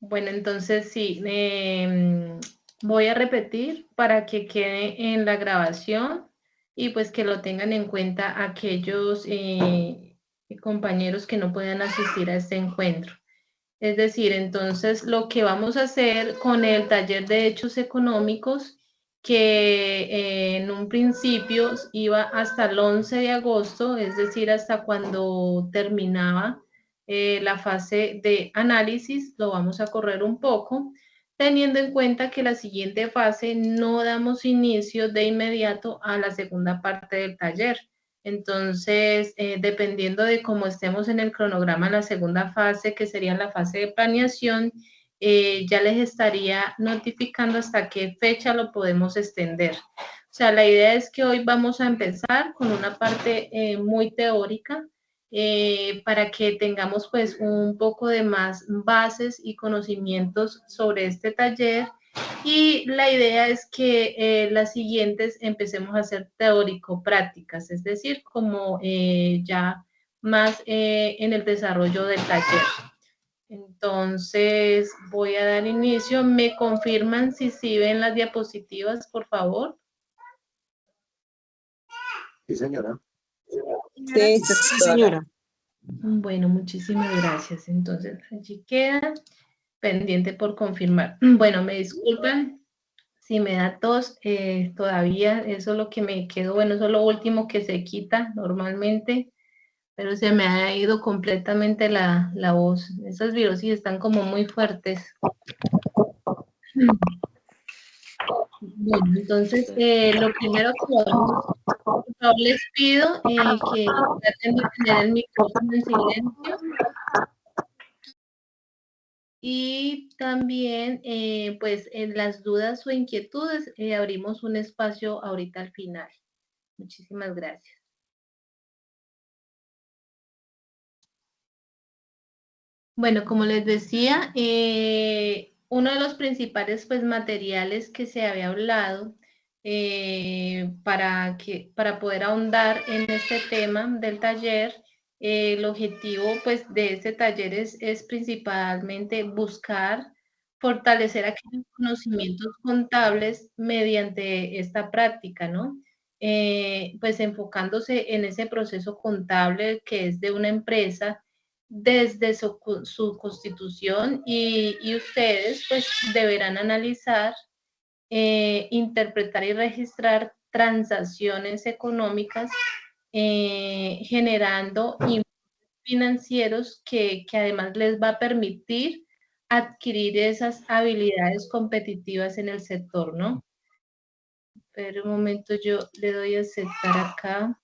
Bueno, entonces sí, voy a repetir para que quede en la grabación y pues que lo tengan en cuenta aquellos compañeros que no puedan asistir a este encuentro. Es decir, entonces lo que vamos a hacer con el taller de hechos económicos, que en un principio iba hasta el 11 de agosto, es decir, hasta cuando terminaba la fase de análisis, lo vamos a correr un poco, teniendo en cuenta que la siguiente fase no damos inicio de inmediato a la segunda parte del taller. Entonces, dependiendo de cómo estemos en el cronograma, la segunda fase, que sería la fase de planeación, ya les estaría notificando hasta qué fecha lo podemos extender. O sea, la idea es que hoy vamos a empezar con una parte muy teórica para que tengamos pues un poco de más bases y conocimientos sobre este taller, y la idea es que las siguientes empecemos a hacer teórico-prácticas, es decir, como ya más en el desarrollo del taller. Entonces, voy a dar inicio. ¿Me confirman si ven las diapositivas, por favor? Sí, señora. Sí, señora. Bueno, muchísimas gracias. Entonces, allí queda pendiente por confirmar. Bueno, me disculpan si me da tos, todavía eso es lo que me quedó, bueno, eso es lo último que se quita normalmente, pero se me ha ido completamente la voz. Esas virosis están como muy fuertes. Bueno, entonces, lo primero que vamos, por favor, les pido que traten de tener el micrófono en silencio. Y también, pues, en las dudas o inquietudes, abrimos un espacio ahorita al final. Muchísimas gracias. Bueno, como les decía, uno de los principales pues, materiales que se había hablado para poder ahondar en este tema del taller, el objetivo pues, de este taller es principalmente buscar fortalecer aquellos conocimientos contables mediante esta práctica, ¿no? Pues enfocándose en ese proceso contable que es de una empresa desde su constitución, y ustedes pues deberán analizar, interpretar y registrar transacciones económicas, generando financieros que además les va a permitir adquirir esas habilidades competitivas en el sector, ¿no? Pero un momento, yo le doy a aceptar acá.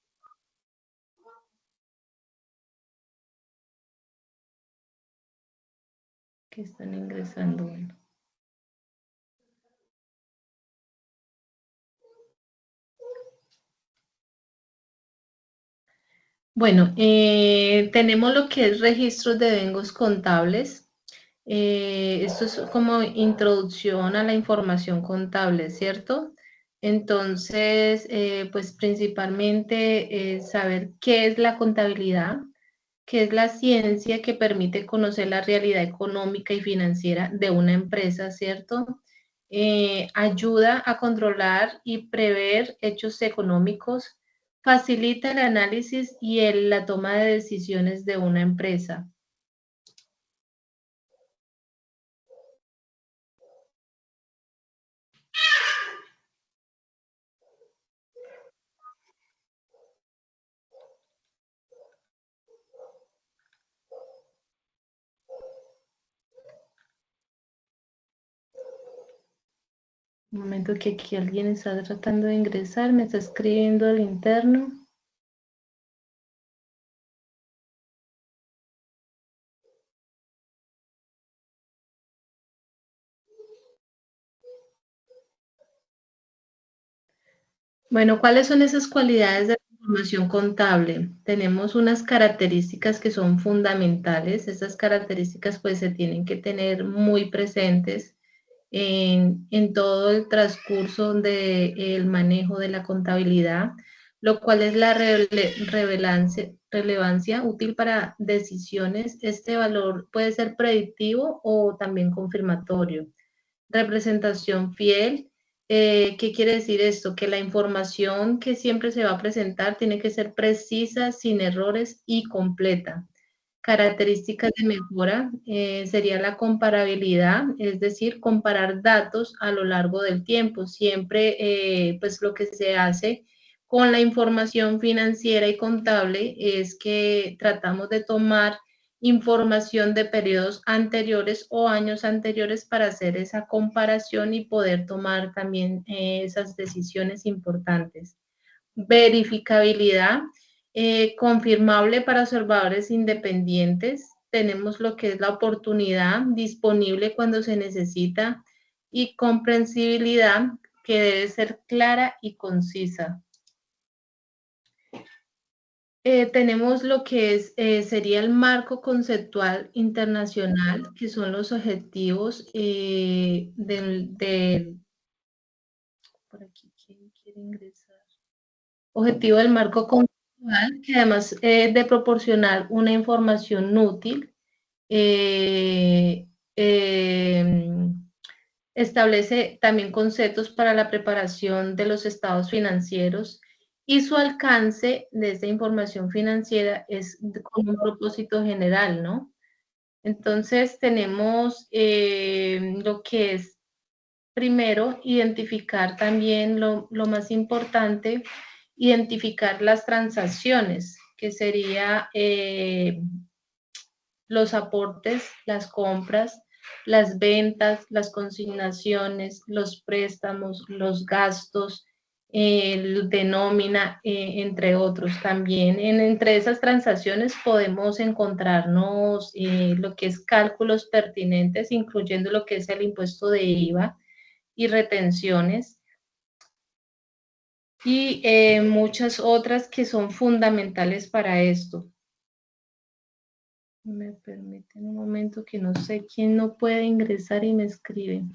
Que están ingresando. Bueno, tenemos lo que es registros de bengos contables. Esto es como introducción a la información contable, ¿cierto? Entonces, pues principalmente saber qué es la contabilidad, qué es la ciencia que permite conocer la realidad económica y financiera de una empresa, ¿cierto? Ayuda a controlar y prever hechos económicos, facilita el análisis y la toma de decisiones de una empresa. Un momento que aquí alguien está tratando de ingresar, me está escribiendo al interno. Bueno, ¿cuáles son esas cualidades de la información contable? Tenemos unas características que son fundamentales. Esas características pues se tienen que tener muy presentes en todo el transcurso del manejo de la contabilidad, lo cual es la relevancia útil para decisiones. Este valor puede ser predictivo o también confirmatorio. Representación fiel. ¿Qué quiere decir esto? Que la información que siempre se va a presentar tiene que ser precisa, sin errores y completa. Características de mejora sería la comparabilidad, es decir, comparar datos a lo largo del tiempo. Siempre, pues lo que se hace con la información financiera y contable es que tratamos de tomar información de periodos anteriores o años anteriores para hacer esa comparación y poder tomar también esas decisiones importantes. Verificabilidad, confirmable para observadores independientes. Tenemos lo que es la oportunidad disponible cuando se necesita y comprensibilidad que debe ser clara y concisa. Tenemos lo que es, sería el marco conceptual internacional, que son los objetivos por aquí, ¿quién quiere ingresar? Objetivo del marco conceptual, que además de proporcionar una información útil, eh, eh, establece también conceptos para la preparación de los estados financieros y su alcance de esta información financiera es con un propósito general, ¿no? Entonces tenemos lo que es primero identificar también lo más importante, identificar las transacciones, que sería los aportes, las compras, las ventas, las consignaciones, los préstamos, los gastos, el de nómina, entre otros. También entre esas transacciones podemos encontrarnos lo que es cálculos pertinentes, incluyendo lo que es el impuesto de IVA y retenciones, y muchas otras que son fundamentales para esto. Me permiten un momento que no sé quién no puede ingresar y me escribe.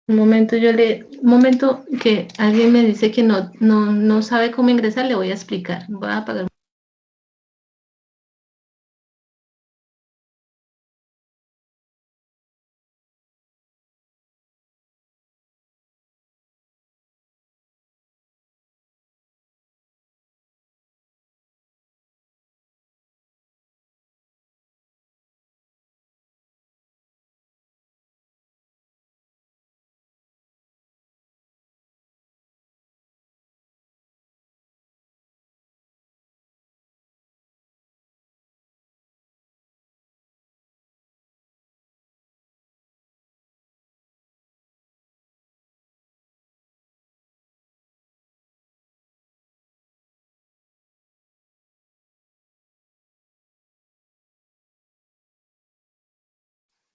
Un momento que alguien me dice que no sabe cómo ingresar, le voy a explicar. Voy a apagar.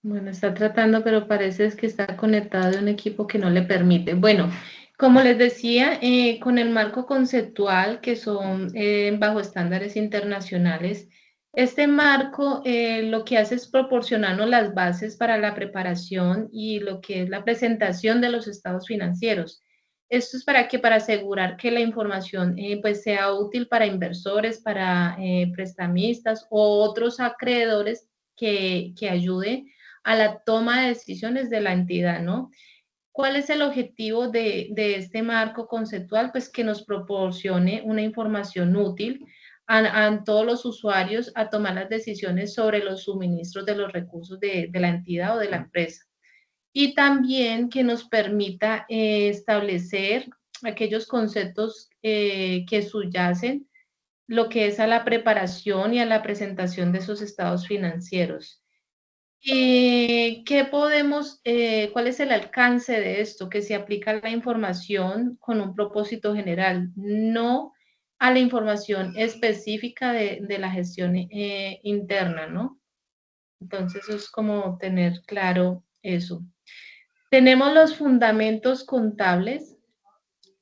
Bueno, está tratando, pero parece que está conectado de un equipo que no le permite. Bueno, como les decía, con el marco conceptual, que son bajo estándares internacionales, este marco lo que hace es proporcionarnos las bases para la preparación y lo que es la presentación de los estados financieros. Esto es para asegurar que la información pues sea útil para inversores, para prestamistas o otros acreedores que ayude a la toma de decisiones de la entidad, ¿no? ¿Cuál es el objetivo de este marco conceptual? Pues que nos proporcione una información útil a todos los usuarios a tomar las decisiones sobre los suministros de los recursos de la entidad o de la empresa. Y también que nos permita establecer aquellos conceptos que subyacen lo que es a la preparación y a la presentación de esos estados financieros. ¿Y qué podemos, cuál es el alcance de esto? Que se aplica la información con un propósito general, no a la información específica de la gestión interna, ¿no? Entonces, es como tener claro eso. Tenemos los fundamentos contables,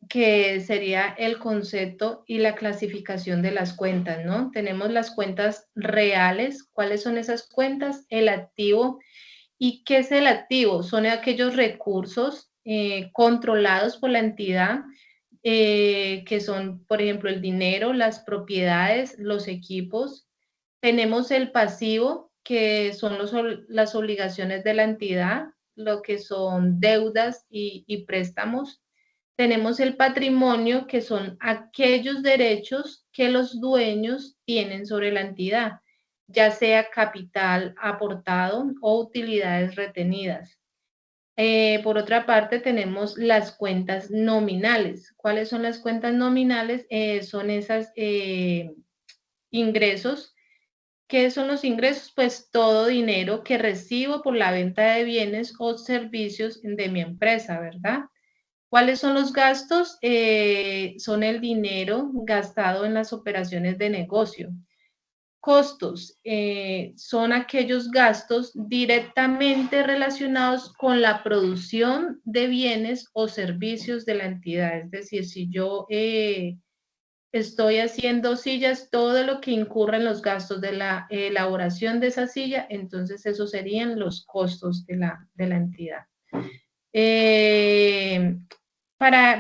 que sería el concepto y la clasificación de las cuentas, ¿no? Tenemos las cuentas reales. ¿Cuáles son esas cuentas? El activo. ¿Y qué es el activo? Son aquellos recursos controlados por la entidad, que son, por ejemplo, el dinero, las propiedades, los equipos. Tenemos el pasivo, que son las obligaciones de la entidad, lo que son deudas y préstamos. Tenemos el patrimonio, que son aquellos derechos que los dueños tienen sobre la entidad, ya sea capital aportado o utilidades retenidas. Por otra parte, tenemos las cuentas nominales. ¿Cuáles son las cuentas nominales? Son esos ingresos. ¿Qué son los ingresos? Pues todo dinero que recibo por la venta de bienes o servicios de mi empresa, ¿verdad? ¿Cuáles son los gastos? Son el dinero gastado en las operaciones de negocio. Costos son aquellos gastos directamente relacionados con la producción de bienes o servicios de la entidad. Es decir, si yo estoy haciendo sillas, todo lo que incurra en los gastos de la elaboración de esa silla, entonces esos serían los costos de la entidad.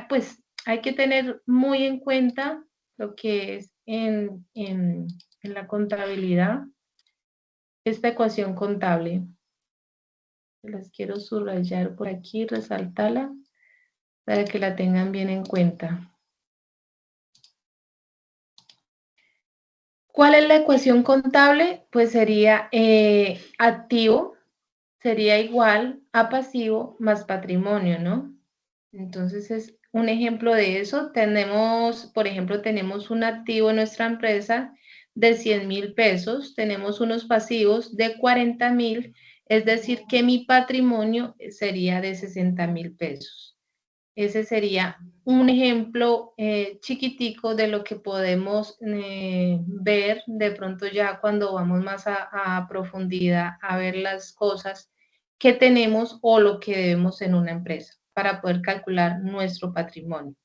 Pues hay que tener muy en cuenta lo que es en la contabilidad, esta ecuación contable. Las quiero subrayar por aquí, resaltarla para que la tengan bien en cuenta. ¿Cuál es la ecuación contable? Pues sería activo, sería igual a pasivo más patrimonio, ¿no? Entonces es un ejemplo de eso. Tenemos, por ejemplo, tenemos un activo en nuestra empresa de 100,000 pesos, tenemos unos pasivos de 40,000, es decir, que mi patrimonio sería de 60,000 pesos. Ese sería un ejemplo chiquitico de lo que podemos ver de pronto ya cuando vamos más a profundidad a ver las cosas que tenemos o lo que debemos en una empresa para poder calcular nuestro patrimonio.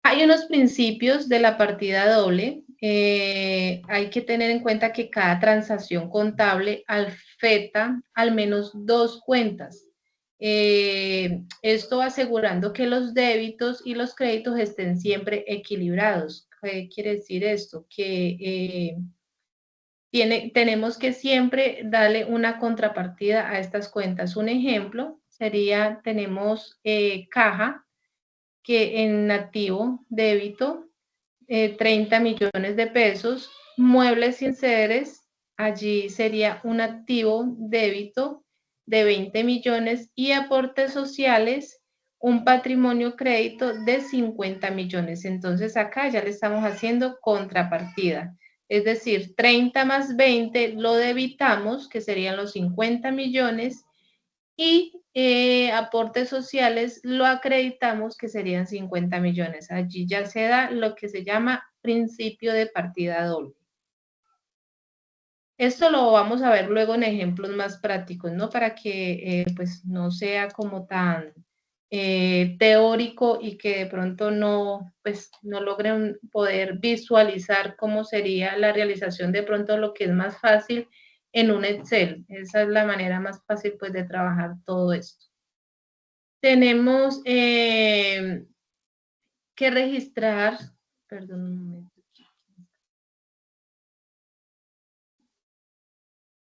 Hay unos principios de la partida doble. Hay que tener en cuenta que cada transacción contable afecta al menos dos cuentas. Esto asegurando que los débitos y los créditos estén siempre equilibrados. ¿Qué quiere decir esto? Que tenemos que siempre darle una contrapartida a estas cuentas. Un ejemplo sería, tenemos caja, que en activo, débito, 30 millones de pesos, muebles sin sedes, allí sería un activo débito de 20 millones y aportes sociales, un patrimonio crédito de 50 millones. Entonces acá ya le estamos haciendo contrapartida. Es decir, 30 más 20 lo debitamos, que serían los 50 millones, y aportes sociales lo acreditamos, que serían 50 millones. Allí ya se da lo que se llama principio de partida doble. Esto lo vamos a ver luego en ejemplos más prácticos, ¿no? Para que pues no sea como tan teórico y que de pronto no, pues, no logren poder visualizar cómo sería la realización de pronto lo que es más fácil en un Excel. Esa es la manera más fácil pues de trabajar todo esto. Tenemos que registrar, perdón un momento.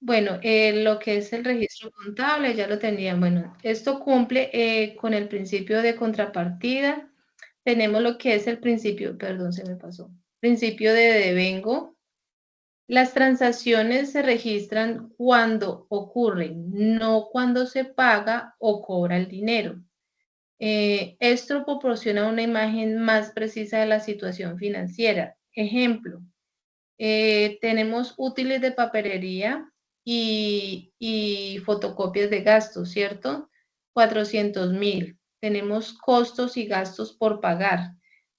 Bueno, lo que es el registro contable ya lo tenían. Bueno, esto cumple con el principio de contrapartida. Tenemos lo que es el principio, perdón, se me pasó. Principio de devengo. Las transacciones se registran cuando ocurren, no cuando se paga o cobra el dinero. Esto proporciona una imagen más precisa de la situación financiera. Ejemplo, tenemos útiles de papelería, y fotocopias de gastos, ¿cierto? 400.000. Tenemos costos y gastos por pagar.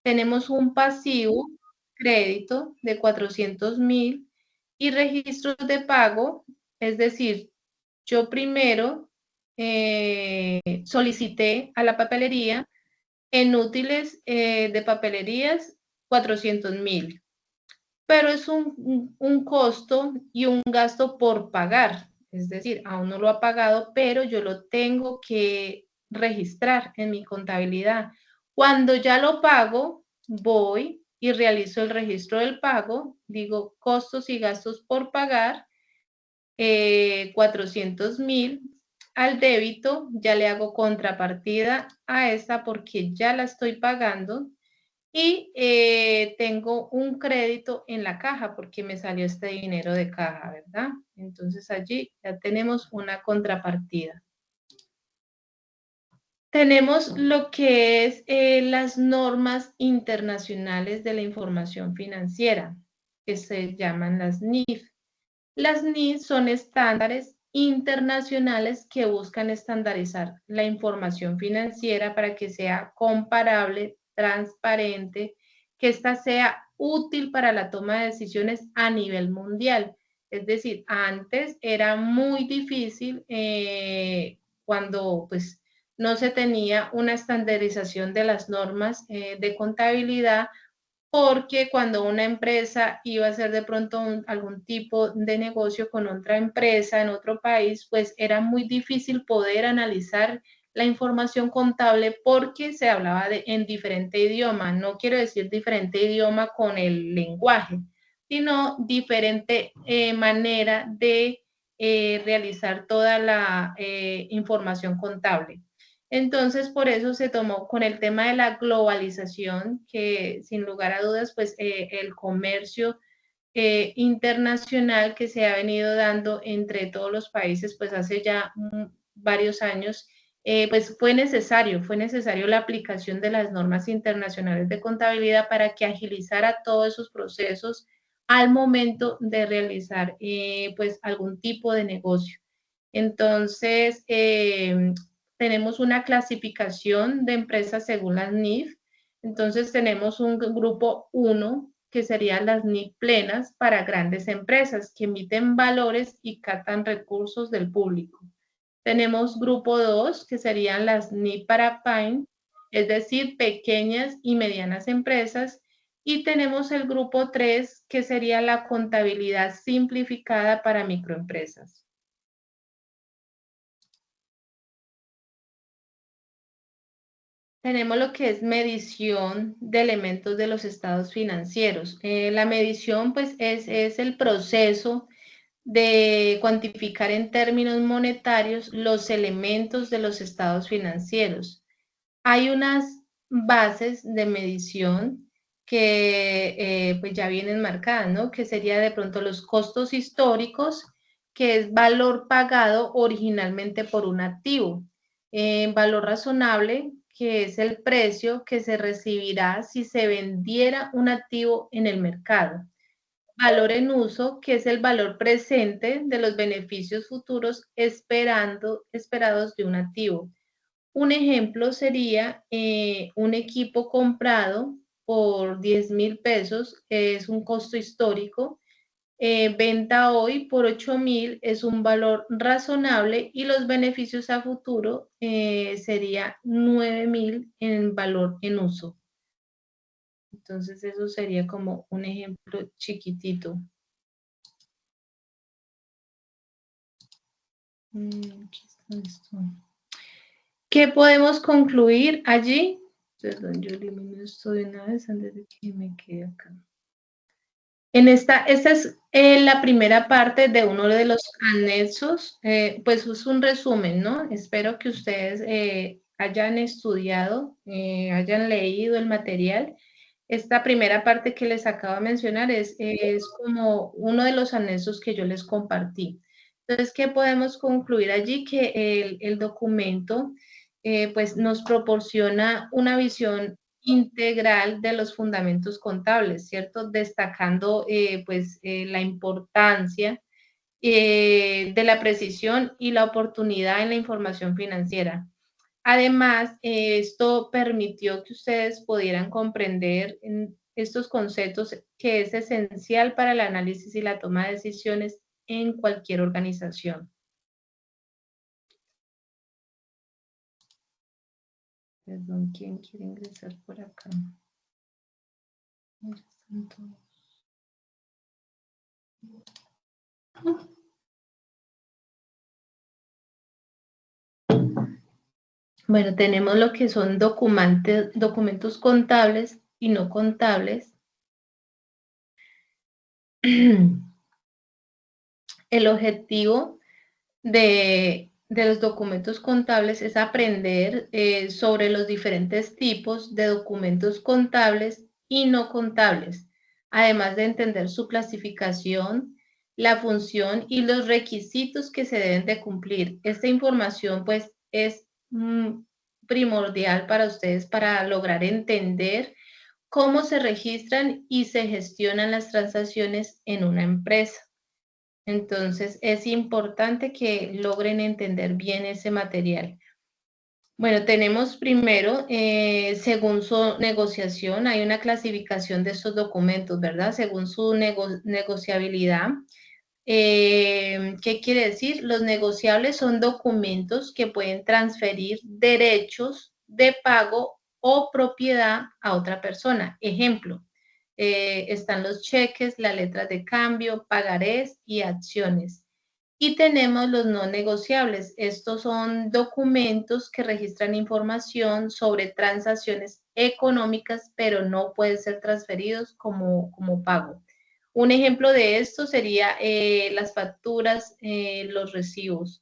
Tenemos un pasivo crédito de 400.000 y registros de pago, es decir, yo primero solicité a la papelería en útiles de papelerías 400.000, pero es un costo y un gasto por pagar, es decir, aún no lo ha pagado, pero yo lo tengo que registrar en mi contabilidad. Cuando ya lo pago, voy y realizo el registro del pago, digo costos y gastos por pagar, 400.000 al débito, ya le hago contrapartida a esta porque ya la estoy pagando y tengo un crédito en la caja porque me salió este dinero de caja, ¿verdad? Entonces allí ya tenemos una contrapartida. Tenemos lo que es las normas internacionales de la información financiera, que se llaman las NIF. Las NIF son estándares internacionales que buscan estandarizar la información financiera para que sea comparable, transparente, que ésta sea útil para la toma de decisiones a nivel mundial. Es decir, antes era muy difícil cuando pues no se tenía una estandarización de las normas de contabilidad, porque cuando una empresa iba a hacer de pronto algún tipo de negocio con otra empresa en otro país, pues era muy difícil poder analizar la información contable porque se hablaba en diferente idioma. No quiero decir diferente idioma con el lenguaje, sino diferente manera de realizar toda la información contable. Entonces, por eso se tomó con el tema de la globalización, que sin lugar a dudas, pues el comercio internacional que se ha venido dando entre todos los países, pues hace ya varios años, pues fue necesario la aplicación de las normas internacionales de contabilidad para que agilizara todos esos procesos al momento de realizar pues algún tipo de negocio. Entonces, tenemos una clasificación de empresas según las NIF. Entonces, tenemos un grupo 1, que serían las NIF plenas para grandes empresas que emiten valores y captan recursos del público. Tenemos grupo 2, que serían las NIF para PYME, es decir, pequeñas y medianas empresas. Y tenemos el grupo 3, que sería la contabilidad simplificada para microempresas. Tenemos lo que es medición de elementos de los estados financieros. La medición, pues, es el proceso de cuantificar en términos monetarios los elementos de los estados financieros. Hay unas bases de medición que pues ya vienen marcadas, ¿no? Que sería de pronto los costos históricos, que es valor pagado originalmente por un activo. Valor razonable, que es el precio que se recibirá si se vendiera un activo en el mercado. Valor en uso, que es el valor presente de los beneficios futuros esperados de un activo. Un ejemplo sería un equipo comprado por 10.000 pesos, es un costo histórico. Venta hoy por 8.000 es un valor razonable y los beneficios a futuro sería 9.000 en valor en uso. Entonces eso sería como un ejemplo chiquitito. ¿Qué podemos concluir allí? Perdón, yo elimino esto de una vez antes de que me quede acá. Esta es la primera parte de uno de los anexos, pues es un resumen, ¿no? Espero que ustedes hayan estudiado, hayan leído el material. Esta primera parte que les acabo de mencionar es como uno de los anexos que yo les compartí. Entonces, ¿qué podemos concluir allí? Que el documento pues nos proporciona una visión integral de los fundamentos contables, ¿cierto? Destacando pues la importancia de la precisión y la oportunidad en la información financiera. Además, esto permitió que ustedes pudieran comprender estos conceptos que es esencial para el análisis y la toma de decisiones en cualquier organización. Perdón, ¿quién quiere ingresar por acá? Bueno, tenemos lo que son documentos contables y no contables. El objetivo de los documentos contables es aprender sobre los diferentes tipos de documentos contables y no contables, además de entender su clasificación, la función y los requisitos que se deben de cumplir. Esta información pues es primordial para ustedes para lograr entender cómo se registran y se gestionan las transacciones en una empresa. Entonces, es importante que logren entender bien ese material. Bueno, tenemos primero, según su negociación, hay una clasificación de estos documentos, ¿verdad? Según su negociabilidad. ¿Qué quiere decir? Los negociables son documentos que pueden transferir derechos de pago o propiedad a otra persona. Ejemplo, están los cheques, las letras de cambio, pagarés y acciones. Y tenemos los no negociables. Estos son documentos que registran información sobre transacciones económicas, pero no pueden ser transferidos como pago. Un ejemplo de esto sería las facturas, los recibos.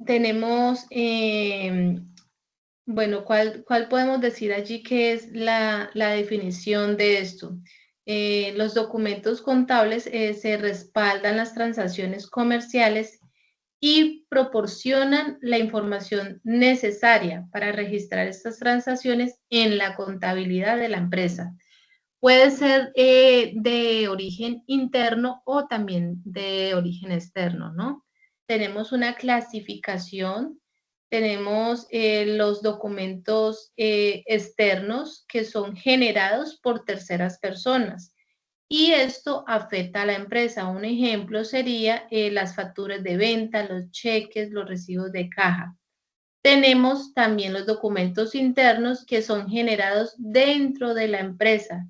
Tenemos, bueno, ¿cuál podemos decir allí que es la definición de esto? Los documentos contables se respaldan las transacciones comerciales y proporcionan la información necesaria para registrar estas transacciones en la contabilidad de la empresa. Puede ser de origen interno o también de origen externo, ¿no? Tenemos una clasificación, tenemos los documentos externos que son generados por terceras personas y esto afecta a la empresa. Un ejemplo sería las facturas de venta, los cheques, los recibos de caja. Tenemos también los documentos internos que son generados dentro de la empresa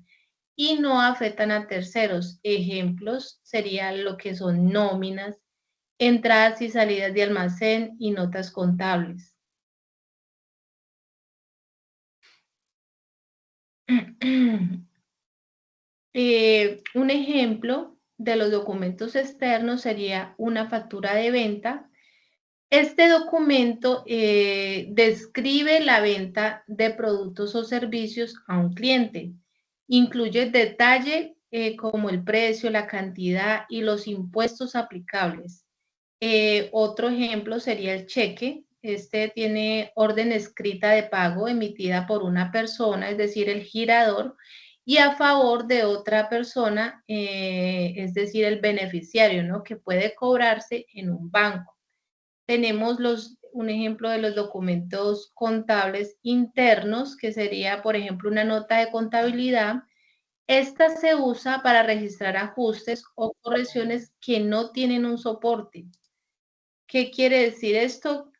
y no afectan a terceros. Ejemplos serían lo que son nóminas, entradas y salidas de almacén y notas contables. Un ejemplo de los documentos externos sería una factura de venta. Este documento describe la venta de productos o servicios a un cliente. Incluye detalle como el precio, la cantidad y los impuestos aplicables. Otro ejemplo sería el cheque. Este tiene orden escrita de pago emitida por una persona, es decir, el girador, y a favor de otra persona, es decir, el beneficiario, ¿no? Que puede cobrarse en un banco. Tenemos un ejemplo de los documentos contables internos, que sería, por ejemplo, una nota de contabilidad. Esta se usa para registrar ajustes o correcciones que no tienen un soporte. ¿Qué quiere decir esto?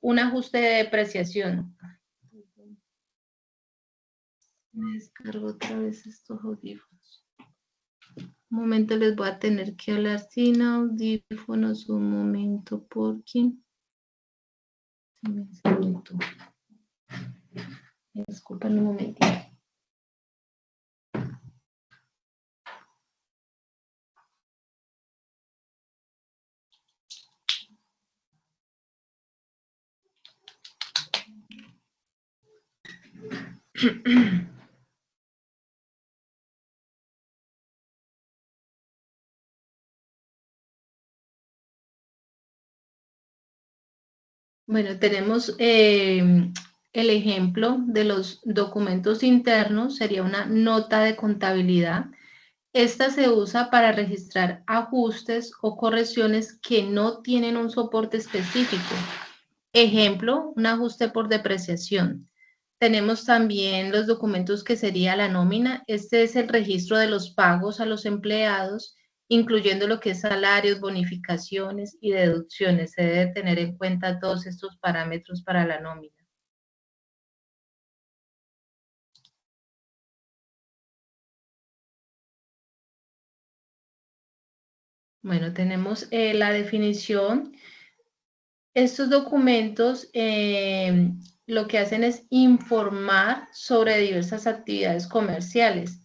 Un ajuste de depreciación. Me descargo otra vez estos audífonos. Un momento, les voy a tener que hablar sin audífonos, un momento, porque... Disculpen un momentito. Bueno, tenemos el ejemplo de los documentos internos, sería una nota de contabilidad. Esta se usa para registrar ajustes o correcciones que no tienen un soporte específico. Ejemplo, un ajuste por depreciación. Tenemos también los documentos que sería la nómina. Este es el registro de los pagos a los empleados, incluyendo lo que es salarios, bonificaciones y deducciones. Se debe tener en cuenta todos estos parámetros para la nómina. Bueno, tenemos la definición. Estos documentos lo que hacen es informar sobre diversas actividades comerciales,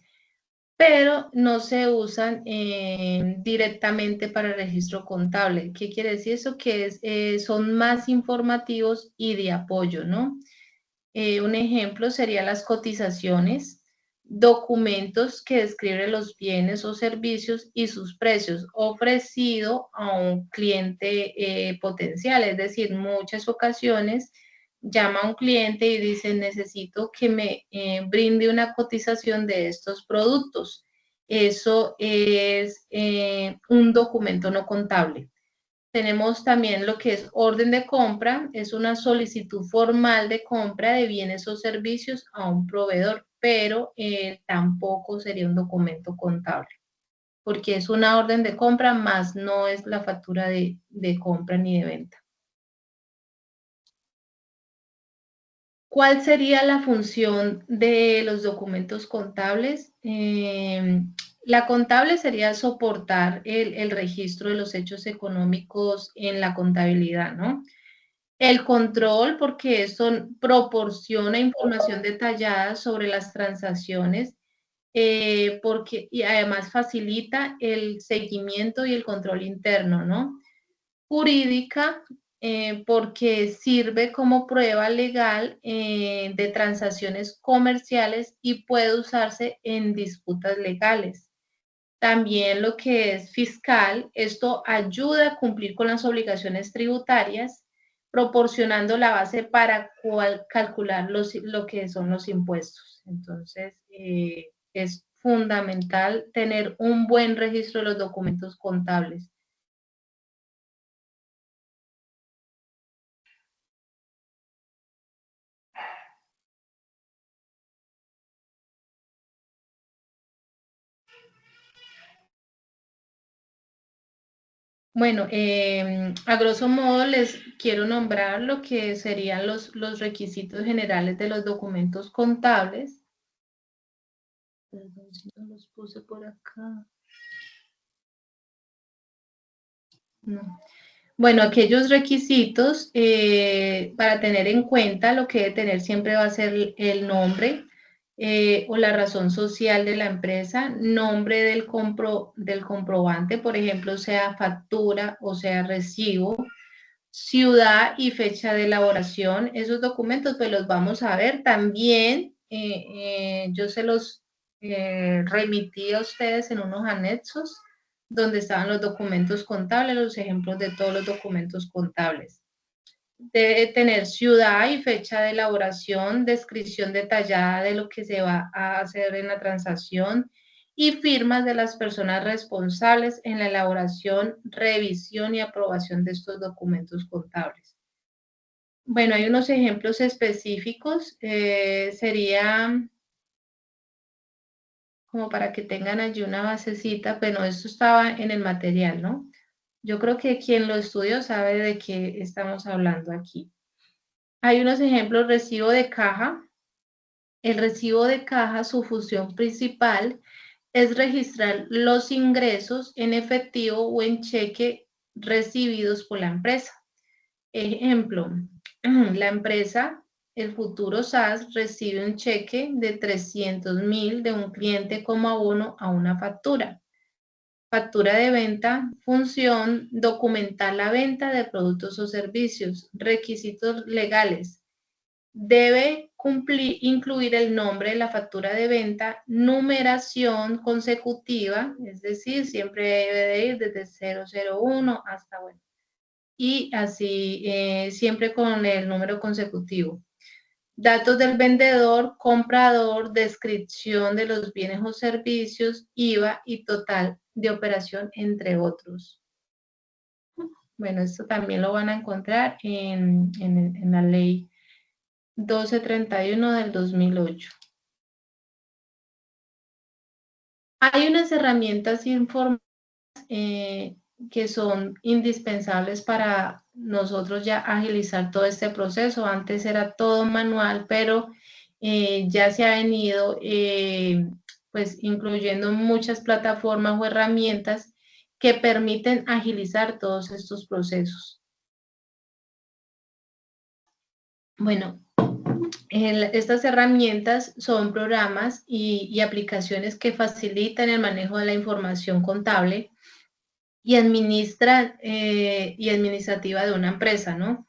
pero no se usan directamente para el registro contable. ¿Qué quiere decir eso? Que son más informativos y de apoyo, ¿no? Un ejemplo sería las cotizaciones, documentos que describen los bienes o servicios y sus precios ofrecido a un cliente potencial. Es decir, muchas ocasiones llama a un cliente y dice, necesito que me brinde una cotización de estos productos. Eso es un documento no contable. Tenemos también lo que es orden de compra, es una solicitud formal de compra de bienes o servicios a un proveedor, pero tampoco sería un documento contable, porque es una orden de compra, más no es la factura de compra ni de venta. ¿Cuál sería la función de los documentos contables? La contable sería soportar el registro de los hechos económicos en la contabilidad, ¿no? El control, porque eso proporciona información detallada sobre las transacciones, y además facilita el seguimiento y el control interno, ¿no? Jurídica, porque sirve como prueba legal de transacciones comerciales y puede usarse en disputas legales. También lo que es fiscal, esto ayuda a cumplir con las obligaciones tributarias, proporcionando la base para calcular lo que son los impuestos. Entonces, es fundamental tener un buen registro de los documentos contables. Bueno, a grosso modo les quiero nombrar lo que serían los requisitos generales de los documentos contables. Perdón si no los puse por acá. No. Bueno, aquellos requisitos para tener en cuenta, lo que debe tener siempre va a ser el nombre o la razón social de la empresa, nombre del comprobante, por ejemplo, sea factura o sea recibo, ciudad y fecha de elaboración. Esos documentos pues los vamos a ver también. Yo se los remití a ustedes en unos anexos donde estaban los documentos contables, los ejemplos de todos los documentos contables. Debe tener ciudad y fecha de elaboración, descripción detallada de lo que se va a hacer en la transacción y firmas de las personas responsables en la elaboración, revisión y aprobación de estos documentos contables. Bueno, hay unos ejemplos específicos, sería como para que tengan allí una basecita. Bueno, esto estaba en el material, ¿no? Yo creo que quien lo estudió sabe de qué estamos hablando aquí. Hay unos ejemplos, recibo de caja. El recibo de caja, su función principal es registrar los ingresos en efectivo o en cheque recibidos por la empresa. Ejemplo, la empresa, el futuro SAS, recibe un cheque de 300.000 de un cliente como abono a una factura. Factura de venta, función, documentar la venta de productos o servicios. Requisitos legales. Debe incluir el nombre de la factura de venta, numeración consecutiva, es decir, siempre debe de ir desde 001 hasta, bueno, y así siempre con el número consecutivo. datos del vendedor, comprador, descripción de los bienes o servicios, IVA y total de operación, entre otros. Bueno, esto también lo van a encontrar en la ley 1231 del 2008. Hay unas herramientas informales que son indispensables para nosotros ya agilizar todo este proceso. Antes era todo manual, pero ya se ha venido pues incluyendo muchas plataformas o herramientas que permiten agilizar todos estos procesos. Bueno, estas herramientas son programas y aplicaciones que facilitan el manejo de la información contable y administrativa de una empresa, ¿no?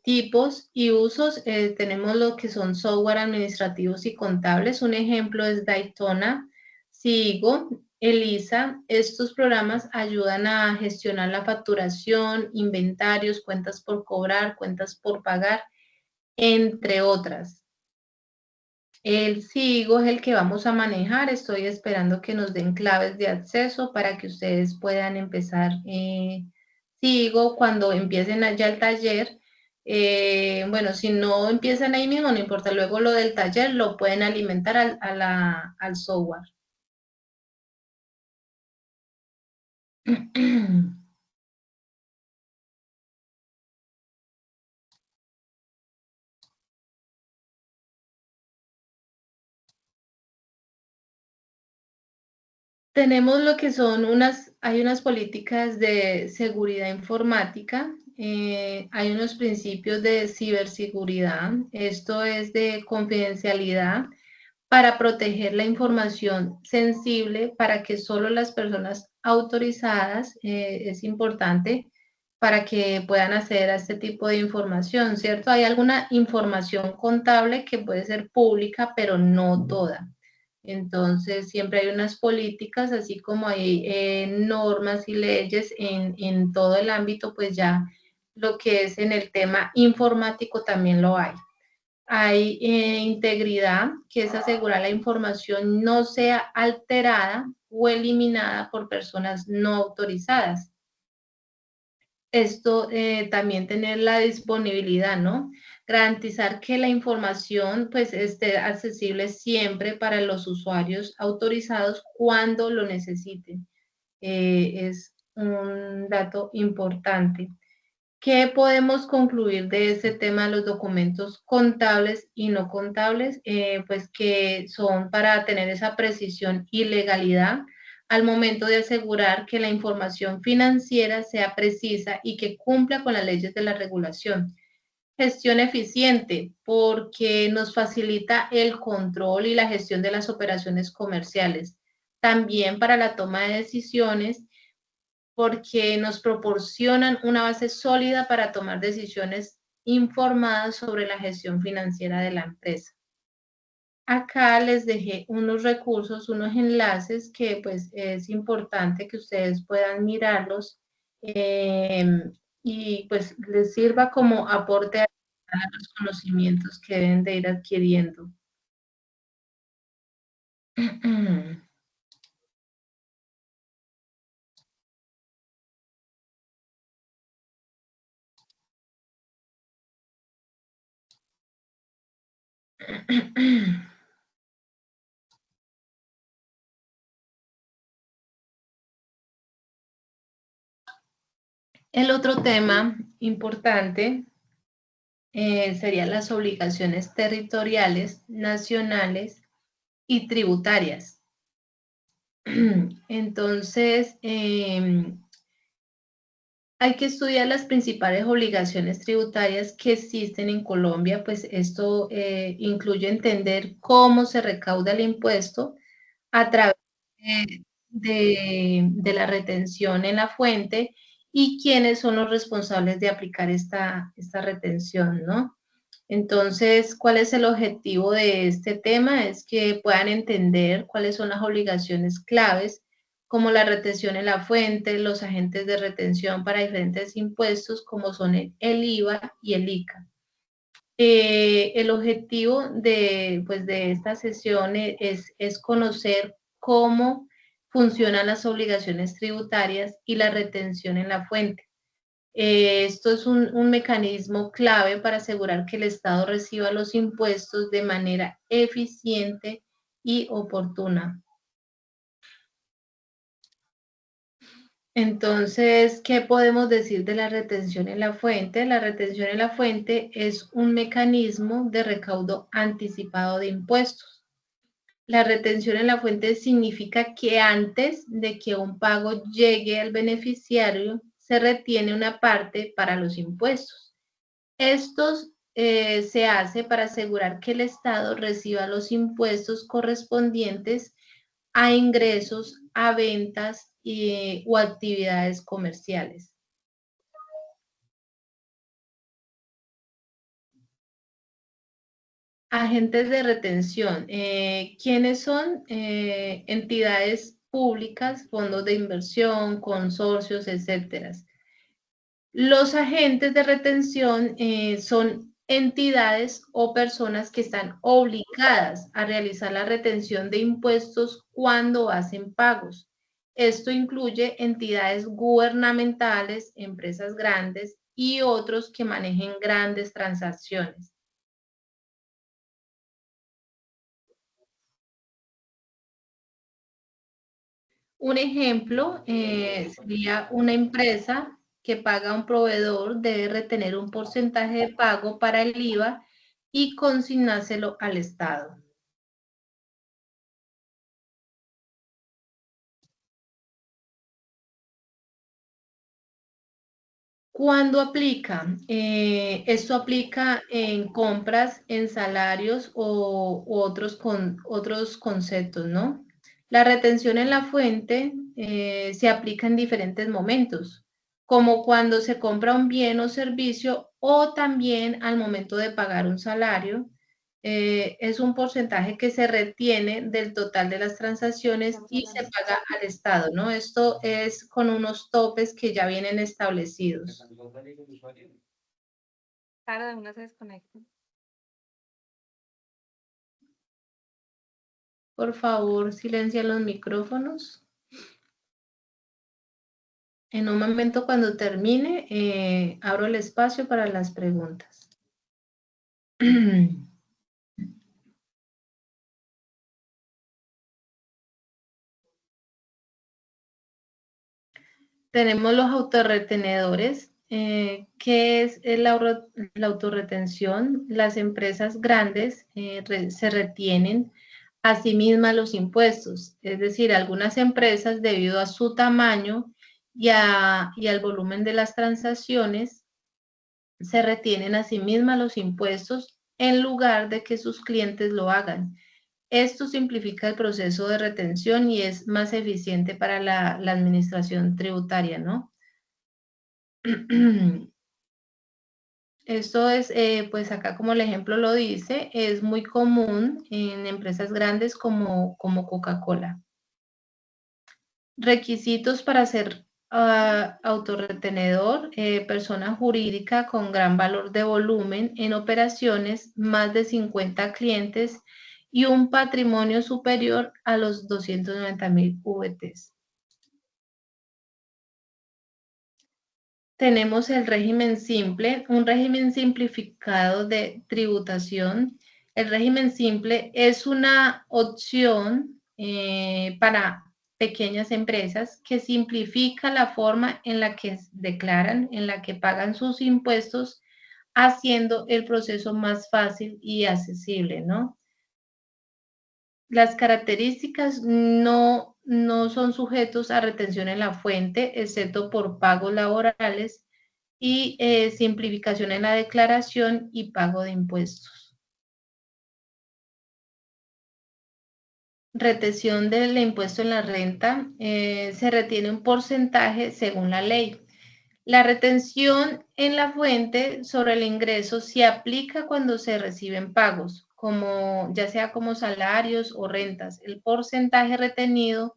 Tipos y usos, tenemos lo que son software administrativos y contables. Un ejemplo es Daytona, Sigo, Elisa. Estos programas ayudan a gestionar la facturación, inventarios, cuentas por cobrar, cuentas por pagar, entre otras. El SIGO es el que vamos a manejar. Estoy esperando que nos den claves de acceso para que ustedes puedan empezar SIGO cuando empiecen allá el taller. Bueno, si no empiezan ahí mismo, no importa. Luego lo del taller lo pueden alimentar al software. Tenemos lo que son hay unas políticas de seguridad informática, hay unos principios de ciberseguridad, esto es de confidencialidad para proteger la información sensible para que solo las personas autorizadas, es importante para que puedan acceder a este tipo de información, ¿cierto? Hay alguna información contable que puede ser pública, pero no toda. Entonces, siempre hay unas políticas, así como hay normas y leyes en todo el ámbito, pues ya lo que es en el tema informático también lo hay. Hay integridad, que es asegurar la información no sea alterada o eliminada por personas no autorizadas. Esto también tener la disponibilidad, ¿no? Garantizar que la información pues esté accesible siempre para los usuarios autorizados cuando lo necesiten. Es un dato importante. ¿Qué podemos concluir de este tema de los documentos contables y no contables? Pues que son para tener esa precisión y legalidad al momento de asegurar que la información financiera sea precisa y que cumpla con las leyes de la regulación. Gestión eficiente, porque nos facilita el control y la gestión de las operaciones comerciales. También para la toma de decisiones, porque nos proporcionan una base sólida para tomar decisiones informadas sobre la gestión financiera de la empresa. Acá les dejé unos recursos, unos enlaces que pues es importante que ustedes puedan mirarlos y pues les sirva como aporte a los conocimientos que deben de ir adquiriendo. El otro tema importante serían las obligaciones territoriales, nacionales y tributarias. Entonces, hay que estudiar las principales obligaciones tributarias que existen en Colombia, pues esto incluye entender cómo se recauda el impuesto a través de la retención en la fuente y quiénes son los responsables de aplicar esta retención, ¿no? Entonces, ¿cuál es el objetivo de este tema? Es que puedan entender cuáles son las obligaciones claves, como la retención en la fuente, los agentes de retención para diferentes impuestos, como son el IVA y el ICA. El objetivo de esta sesión es conocer cómo funcionan las obligaciones tributarias y la retención en la fuente. Esto es un mecanismo clave para asegurar que el Estado reciba los impuestos de manera eficiente y oportuna. Entonces, ¿qué podemos decir de la retención en la fuente? La retención en la fuente es un mecanismo de recaudo anticipado de impuestos. La retención en la fuente significa que antes de que un pago llegue al beneficiario, se retiene una parte para los impuestos. Estos se hace para asegurar que el Estado reciba los impuestos correspondientes a ingresos, a ventas o actividades comerciales. Agentes de retención. ¿Quiénes son? Entidades públicas, fondos de inversión, consorcios, etcétera. Los agentes de retención son entidades o personas que están obligadas a realizar la retención de impuestos cuando hacen pagos. Esto incluye entidades gubernamentales, empresas grandes y otros que manejen grandes transacciones. Un ejemplo sería una empresa que paga a un proveedor, debe retener un porcentaje de pago para el IVA y consignárselo al Estado. ¿Cuándo aplica? Esto aplica en compras, en salarios u otros conceptos, ¿no? La retención en la fuente se aplica en diferentes momentos, como cuando se compra un bien o servicio o también al momento de pagar un salario. Es un porcentaje que se retiene del total de las transacciones y se paga al Estado, ¿no? Esto es con unos topes que ya vienen establecidos. Claro, de una se desconecta. Por favor, silencia los micrófonos. En un momento cuando termine, abro el espacio para las preguntas. Tenemos los autorretenedores. ¿Qué es la autorretención? Las empresas grandes se retienen a sí mismas los impuestos. Es decir, algunas empresas, debido a su tamaño y al volumen de las transacciones, se retienen a sí mismas los impuestos en lugar de que sus clientes lo hagan. Esto simplifica el proceso de retención y es más eficiente para la administración tributaria, ¿no? Esto es, pues acá como el ejemplo lo dice, es muy común en empresas grandes como Coca-Cola. Requisitos para ser autorretenedor, persona jurídica con gran valor de volumen en operaciones, más de 50 clientes y un patrimonio superior a los 290,000 VTs. Tenemos el régimen simple, un régimen simplificado de tributación. El régimen simple es una opción para pequeñas empresas que simplifica la forma en la que declaran, en la que pagan sus impuestos, haciendo el proceso más fácil y accesible, ¿no? Las características no son sujetos a retención en la fuente, excepto por pagos laborales y simplificación en la declaración y pago de impuestos. Retención del impuesto en la renta, se retiene un porcentaje según la ley. La retención en la fuente sobre el ingreso se aplica cuando se reciben pagos, ya sea como salarios o rentas. El porcentaje retenido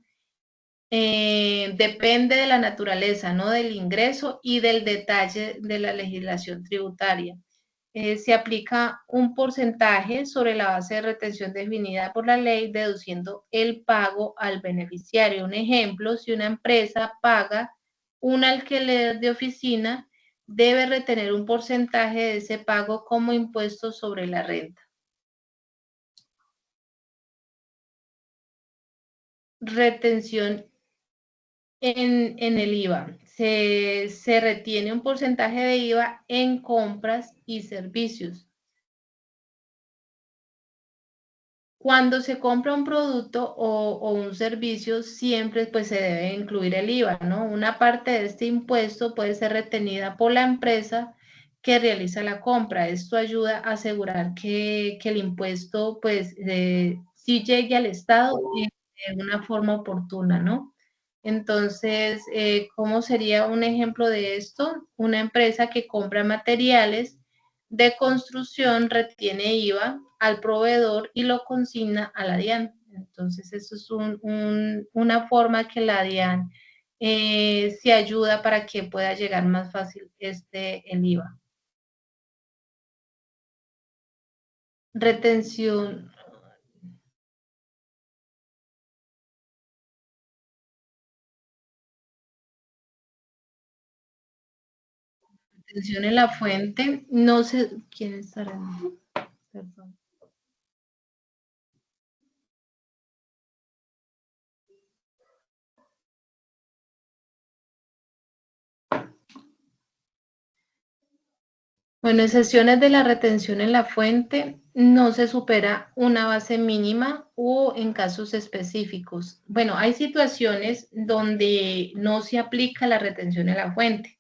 depende de la naturaleza, ¿no? Del ingreso y del detalle de la legislación tributaria. se aplica un porcentaje sobre la base de retención definida por la ley, deduciendo el pago al beneficiario. Un ejemplo, si una empresa paga un alquiler de oficina, debe retener un porcentaje de ese pago como impuesto sobre la renta. Retención en el IVA. Se retiene un porcentaje de IVA en compras y servicios. Cuando se compra un producto o un servicio, siempre pues se debe incluir el IVA, ¿no? Una parte de este impuesto puede ser retenida por la empresa que realiza la compra. Esto ayuda a asegurar que el impuesto pues sí llegue al Estado de una forma oportuna, ¿no? Entonces, ¿cómo sería un ejemplo de esto? Una empresa que compra materiales de construcción retiene IVA al proveedor y lo consigna a la DIAN. Entonces, eso es una forma que la DIAN se ayuda para que pueda llegar más fácil el IVA. Retención. Retención en la fuente. No sé quién estará. Perdón. Bueno, en sesiones de la retención en la fuente no se supera una base mínima o en casos específicos. Bueno, hay situaciones donde no se aplica la retención en la fuente.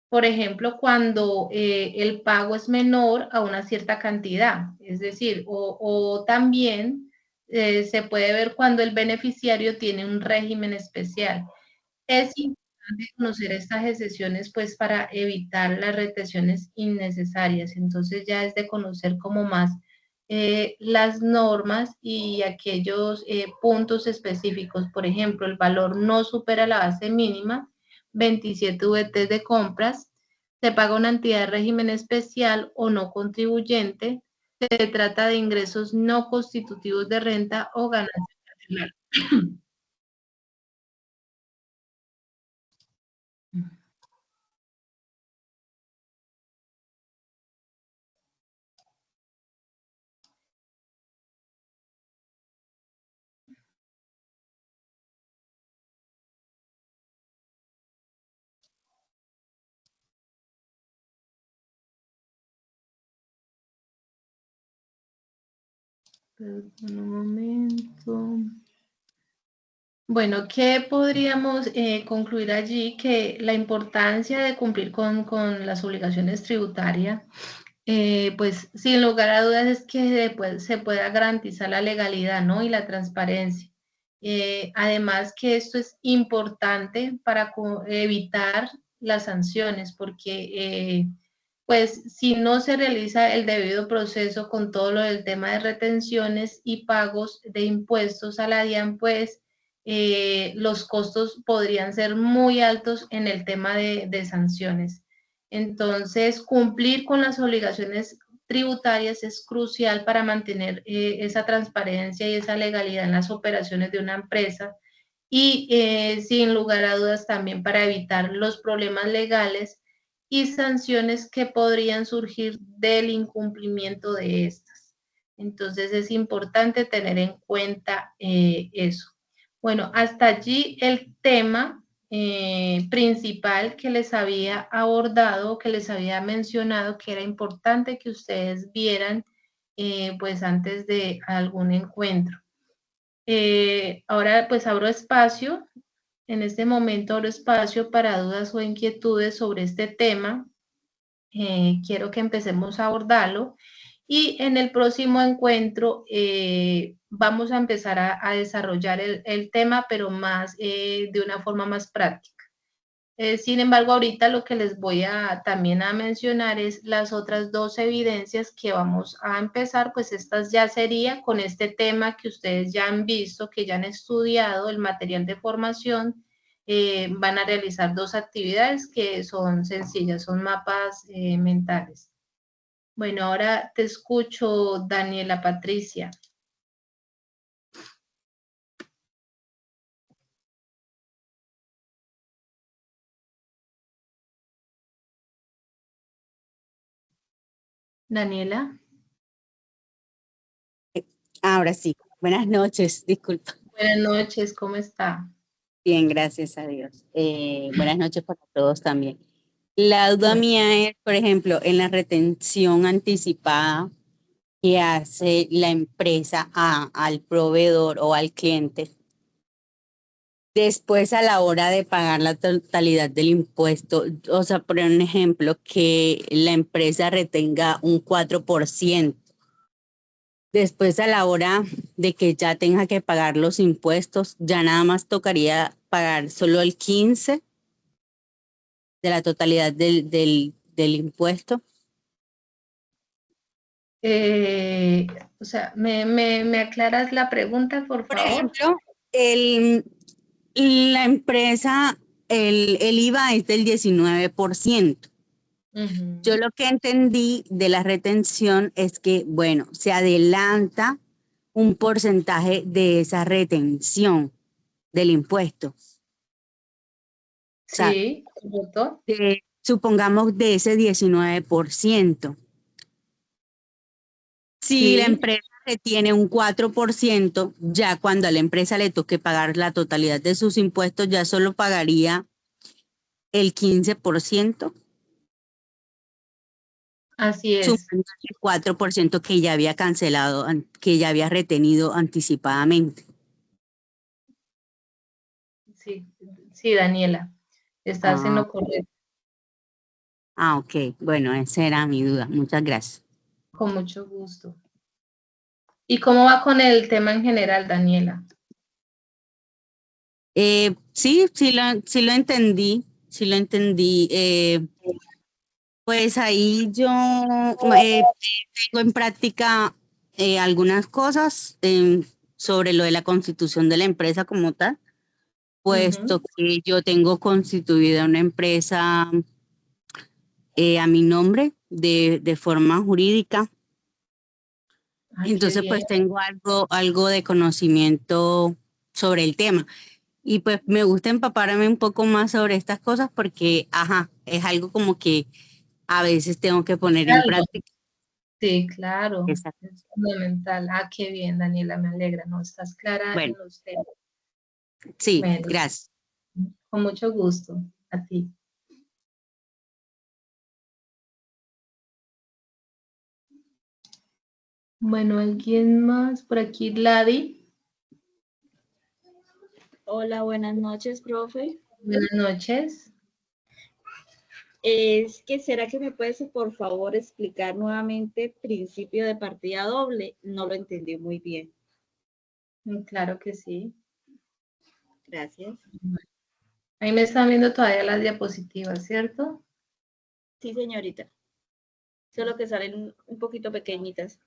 Por ejemplo, cuando el pago es menor a una cierta cantidad, es decir, o también se puede ver cuando el beneficiario tiene un régimen especial. Es importante conocer estas excepciones pues para evitar las retenciones innecesarias. Entonces ya es de conocer como más las normas y aquellos puntos específicos. Por ejemplo, el valor no supera la base mínima, 27 VT de compras, se paga una entidad de régimen especial o no contribuyente, se trata de ingresos no constitutivos de renta o ganancias nacionales. Un momento. Bueno, ¿qué podríamos concluir allí? Que la importancia de cumplir con las obligaciones tributarias, pues sin lugar a dudas es que se pueda garantizar la legalidad, ¿no? Y la transparencia. Además que esto es importante para evitar las sanciones, porque pues si no se realiza el debido proceso con todo lo del tema de retenciones y pagos de impuestos a la DIAN, pues los costos podrían ser muy altos en el tema de sanciones. Entonces, cumplir con las obligaciones tributarias es crucial para mantener esa transparencia y esa legalidad en las operaciones de una empresa y sin lugar a dudas también para evitar los problemas legales y sanciones que podrían surgir del incumplimiento de estas. Entonces es importante tener en cuenta eso. Bueno, hasta allí el tema principal que les había abordado, que les había mencionado, que era importante que ustedes vieran pues antes de algún encuentro. Ahora pues abro espacio, en este momento abro espacio para dudas o inquietudes sobre este tema. Quiero que empecemos a abordarlo y en el próximo encuentro vamos a empezar a desarrollar el tema, pero más de una forma más práctica. Sin embargo, ahorita lo que les voy a también a mencionar es las otras dos evidencias que vamos a empezar, pues estas ya sería con este tema que ustedes ya han visto, que ya han estudiado el material de formación, van a realizar dos actividades que son sencillas, son mapas mentales. Bueno, ahora te escucho, Daniela Patricia. Daniela. Ahora sí. Buenas noches, disculpa. Buenas noches, ¿cómo está? Bien, gracias a Dios. Buenas noches para todos también. La duda mía es, por ejemplo, en la retención anticipada que hace la empresa al proveedor o al cliente, después a la hora de pagar la totalidad del impuesto, o sea, por un ejemplo, que la empresa retenga un 4%. Después a la hora de que ya tenga que pagar los impuestos, ya nada más tocaría pagar solo el 15 de la totalidad del impuesto. O sea, ¿me aclaras la pregunta, por Por favor? ejemplo, la empresa, el IVA es del 19%. Yo lo que entendí de la retención es que, bueno, se adelanta un porcentaje de esa retención del impuesto. O sea, Sí, ¿correcto? supongamos de ese 19%. Si la Sí, empresa retiene un 4%, ya cuando a la empresa le toque pagar la totalidad de sus impuestos, ya solo pagaría el 15%, así es. sumando el 4% que ya había cancelado, que ya había retenido anticipadamente. Sí, sí, Daniela, estás en Ah, lo correcto, ok. Bueno, esa era mi duda. Muchas gracias. con mucho gusto. ¿Y cómo va con el tema en general, Daniela? Sí, sí lo entendí. Sí lo entendí. Pues ahí yo tengo en práctica algunas cosas sobre lo de la constitución de la empresa como tal, puesto que yo tengo constituida una empresa a mi nombre de forma jurídica. Ay, qué Entonces, bien. pues tengo algo de conocimiento sobre el tema. Y pues me gusta empaparme un poco más sobre estas cosas porque, ajá, es algo como que a veces tengo que poner en Algo. práctica. Sí, claro, Exacto. es fundamental. Ah, qué bien, Daniela, me alegra, ¿no? Estás clara en Bueno, los temas. sí, Bueno, gracias. con mucho gusto, a ti. Bueno, ¿alguien más? Por aquí, Ladi. Hola, buenas noches, profe. Buenas noches. ¿Será que me puedes, por favor, explicar nuevamente principio de partida doble? No lo entendí muy bien. Claro que sí. Gracias. Ahí me están viendo todavía las diapositivas, ¿cierto? Sí, señorita. Solo que salen un poquito pequeñitas.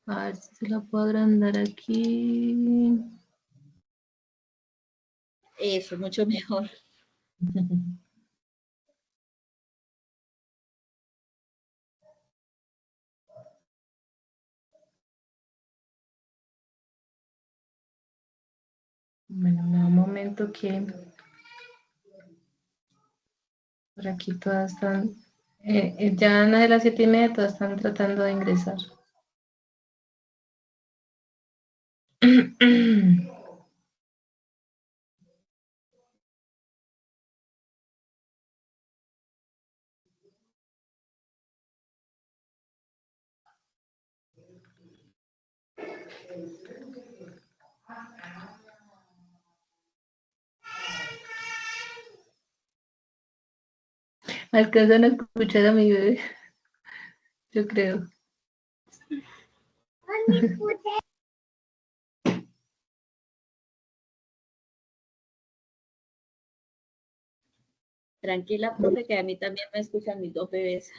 A ver si se la puedo agrandar aquí. Eso, mucho mejor. Bueno, me da un momento que por aquí todas están, ya de las 7:30 todas están tratando de ingresar. Alcanzan a escuchar a mi bebé, yo creo. Tranquila, profe, que a mí también me escuchan mis dos bebés.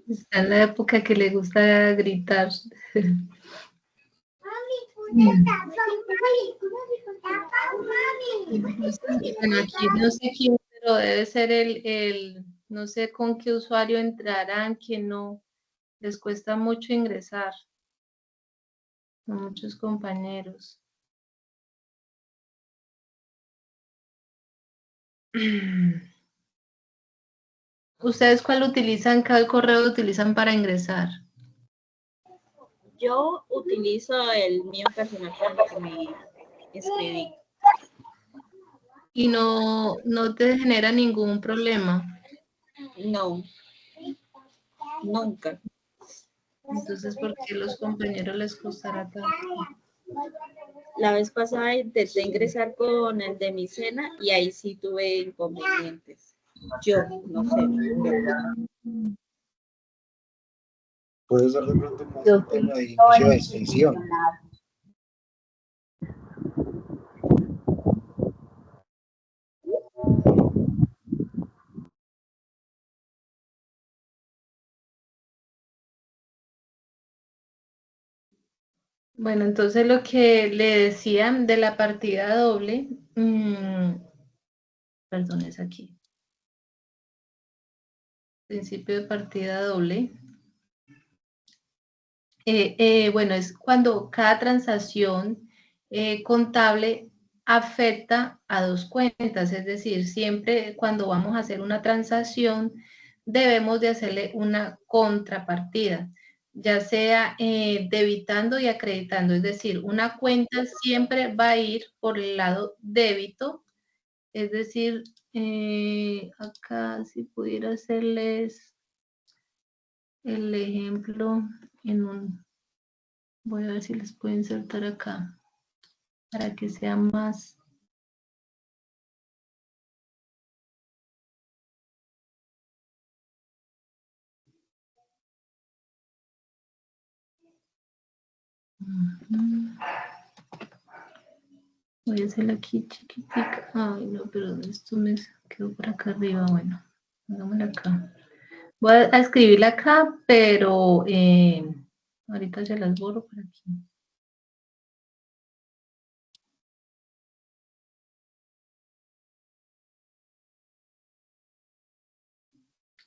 Está en la época que le gusta gritar. Bueno, aquí no sé quién, pero debe ser no sé con qué usuario entrarán, que no les cuesta mucho ingresar. A muchos compañeros. ¿Ustedes cuál utilizan, qué correo utilizan para ingresar? Yo utilizo el mío personal con el que me escribí. Y no te genera ningún problema. No, nunca. Entonces, ¿por qué los compañeros les costará tanto? La vez pasada intenté ingresar con el de mi cena y ahí sí tuve inconvenientes. Yo, no sé. Puedes dar de pronto más Yo un tema de utilizo inicio de el sesión. mencionado. Bueno, entonces lo que le decían de la partida doble, perdón, es aquí. Principio de partida doble. Bueno, es cuando cada transacción contable afecta a dos cuentas, es decir, siempre cuando vamos a hacer una transacción debemos de hacerle una contrapartida, ya sea debitando y acreditando, es decir, una cuenta siempre va a ir por el lado débito, es decir, acá si pudiera hacerles el ejemplo en un... Voy a ver si les puedo insertar acá para que sea más. Voy a hacerla aquí chiquitica. Ay, no, pero esto me quedó por acá arriba. Bueno, hagámosla acá. Voy a escribirla acá, pero ahorita se las borro por aquí.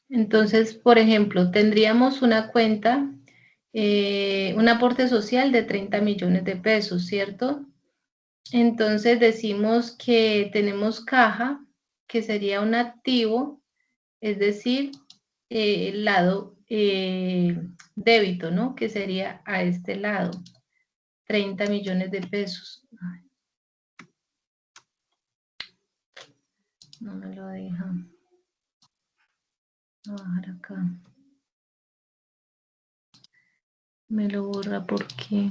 Entonces, por ejemplo, tendríamos una cuenta, un aporte social de 30 millones de pesos, ¿cierto? Entonces decimos que tenemos caja, que sería un activo, es decir, el lado débito, ¿no? Que sería a este lado, 30 millones de pesos. Ay, no me lo deja. Voy a bajar acá. Me lo borra porque...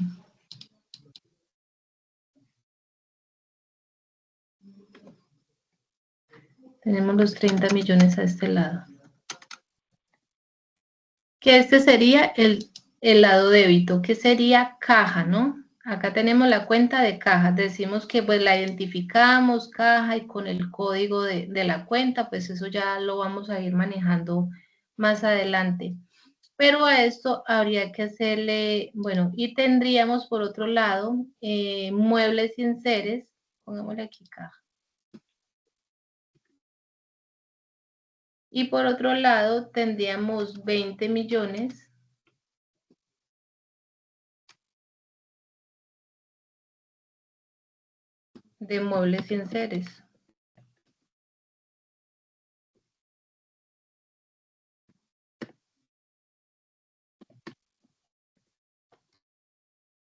Tenemos los 30 millones a este lado. Que este sería el lado débito, que sería caja, ¿no? Acá tenemos la cuenta de caja. Decimos que pues la identificamos, caja, y con el código de la cuenta, pues eso ya lo vamos a ir manejando más adelante. Pero a esto habría que hacerle, bueno, y tendríamos por otro lado muebles y enseres. Pongámosle aquí caja. Y por otro lado tendríamos 20 millones de muebles y enseres.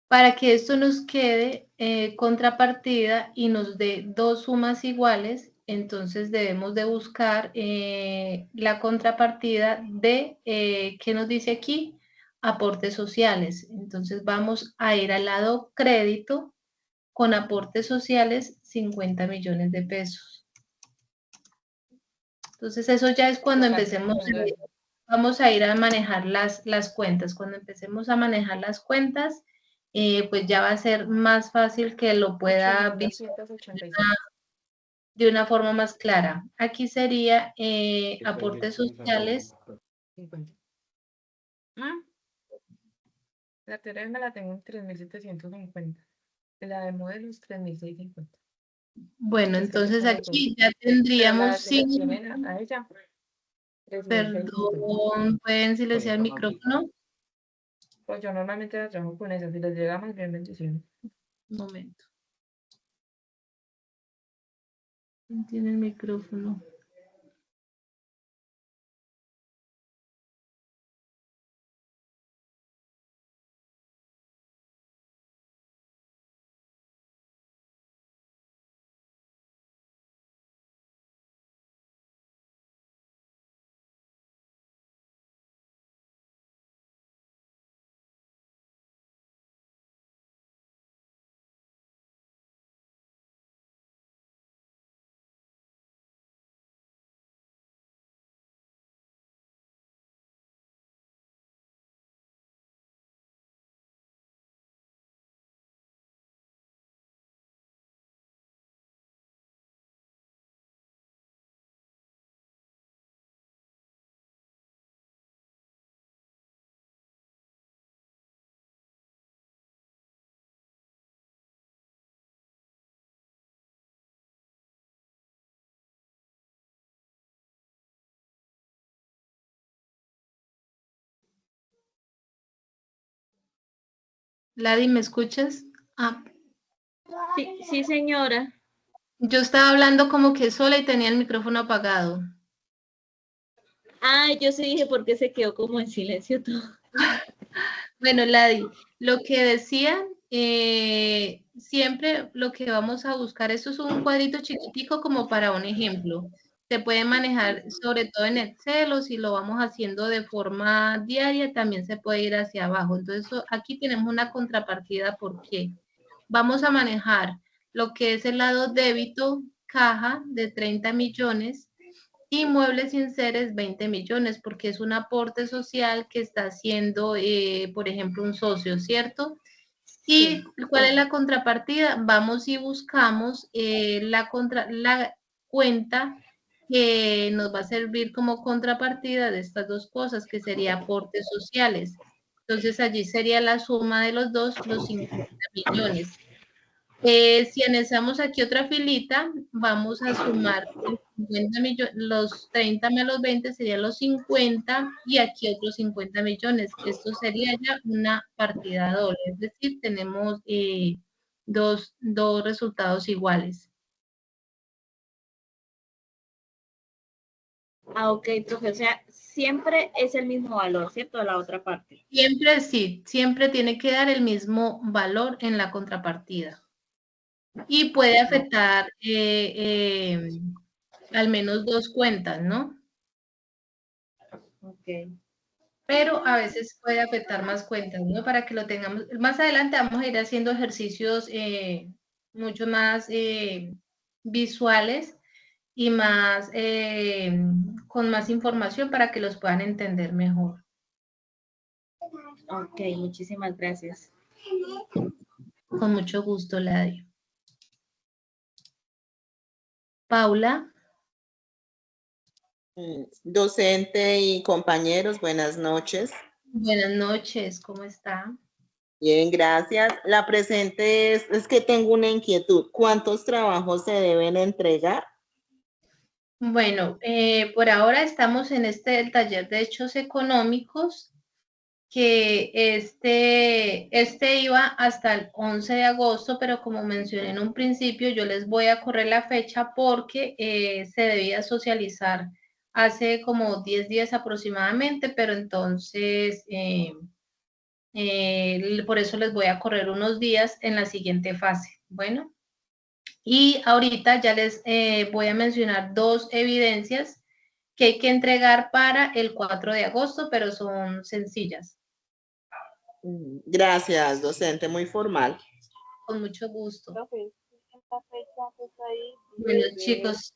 Para que esto nos quede contrapartida y nos dé dos sumas iguales, entonces debemos de buscar la contrapartida de, ¿qué nos dice aquí? Aportes sociales. Entonces vamos a ir al lado crédito con aportes sociales 50 millones de pesos. Entonces eso ya es cuando empecemos, vamos a ir a manejar las cuentas. Cuando empecemos a manejar las cuentas, pues ya va a ser más fácil que lo pueda visualizar de una forma más clara. Aquí sería aportes sociales. La teoría me la tengo en 3.750. La de modelos 3650. Bueno, Es que entonces tengo los dos. aquí ya Pero la tendríamos seleccionen a ella. 3650. perdón, ¿pueden silenciar el micrófono? Pues yo normalmente la trabajo con esa. Si les llega más bien bendiciones. Un momento. ¿Quién tiene el micrófono? Ladi, ¿me escuchas? Ah, Sí, sí, señora. yo estaba hablando como que sola y tenía el micrófono apagado. Ah, yo sí dije por qué se quedó como en silencio todo. Bueno, Ladi, lo que decían, siempre lo que vamos a buscar, esto es un cuadrito chiquitico como para un ejemplo. Se puede manejar sobre todo en Excel o si lo vamos haciendo de forma diaria, también se puede ir hacia abajo. Entonces, aquí tenemos una contrapartida porque vamos a manejar lo que es el lado débito, caja de 30 millones, y Muebles sin Seres 20 millones, porque es un aporte social que está haciendo, por ejemplo, un socio, ¿cierto? ¿Y cuál es la contrapartida? Vamos y buscamos la cuenta que nos va a servir como contrapartida de estas dos cosas, que sería aportes sociales. Entonces, allí sería la suma de los dos, los 50 millones. Si anexamos aquí otra filita, vamos a sumar los 50 millones, los 30 más los 20 serían los 50 y aquí otros 50 millones. Esto sería ya una partida doble, es decir, tenemos dos resultados iguales. Ah, ok, profe. O sea, siempre es el mismo valor, ¿cierto? La otra parte. Siempre sí, siempre tiene que dar el mismo valor en la contrapartida. Y puede afectar al menos dos cuentas, ¿no? Ok. Pero a veces puede afectar más cuentas, ¿no? Para que lo tengamos. Más adelante vamos a ir haciendo ejercicios mucho más visuales y más con más información para que los puedan entender mejor. Ok, muchísimas gracias. Con mucho gusto, Ladio. Paula. Docente y compañeros, buenas noches. Buenas noches, ¿cómo está? Bien, gracias. La presente es que tengo una inquietud. ¿Cuántos trabajos se deben entregar? Bueno, por ahora estamos en el taller de hechos económicos, que este iba hasta el 11 de agosto, pero como mencioné en un principio, yo les voy a correr la fecha porque se debía socializar hace como 10 días aproximadamente, pero entonces por eso les voy a correr unos días en la siguiente fase. Bueno, y ahorita ya les voy a mencionar dos evidencias que hay que entregar para el 4 de agosto, pero son sencillas. Gracias, docente, muy formal. Con mucho gusto. Bueno, Bueno, chicos,